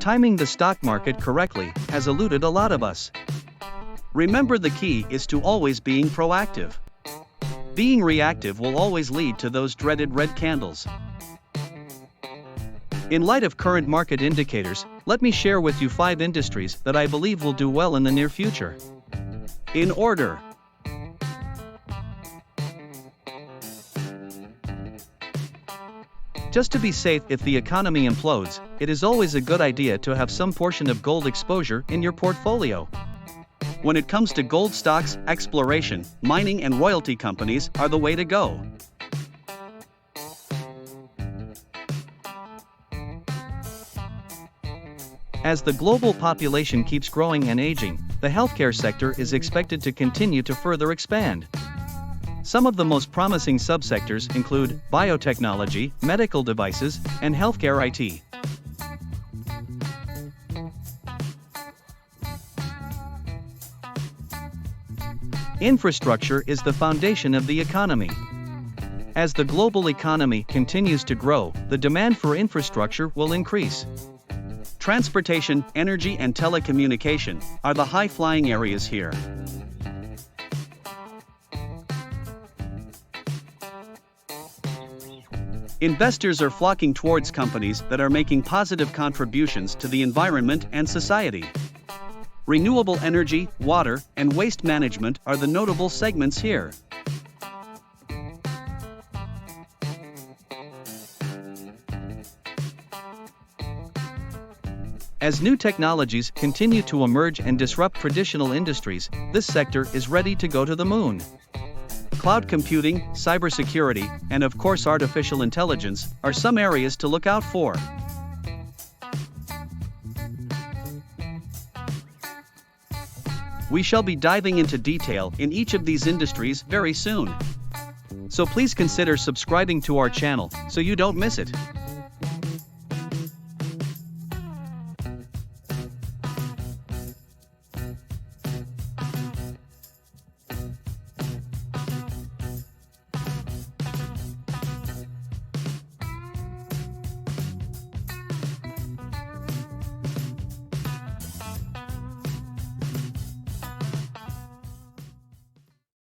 Timing the stock market correctly has eluded a lot of us. Remember, the key is to always being proactive. Being reactive will always lead to those dreaded red candles. In light of current market indicators, let me share with you 5 industries that I believe will do well in the near future. In order. Just to be safe if the economy implodes, it is always a good idea to have some portion of gold exposure in your portfolio. When it comes to gold stocks, exploration, mining and royalty companies are the way to go. As the global population keeps growing and aging, the healthcare sector is expected to continue to further expand. Some of the most promising subsectors include biotechnology, medical devices, and healthcare IT. Infrastructure is the foundation of the economy. As the global economy continues to grow, the demand for infrastructure will increase. Transportation, energy, and telecommunication are the high-flying areas here. Investors are flocking towards companies that are making positive contributions to the environment and society. Renewable energy, water, and waste management are the notable segments here. As new technologies continue to emerge and disrupt traditional industries, this sector is ready to go to the moon. Cloud computing, cybersecurity, and of course artificial intelligence are some areas to look out for. We shall be diving into detail in each of these industries very soon. So please consider subscribing to our channel so you don't miss it.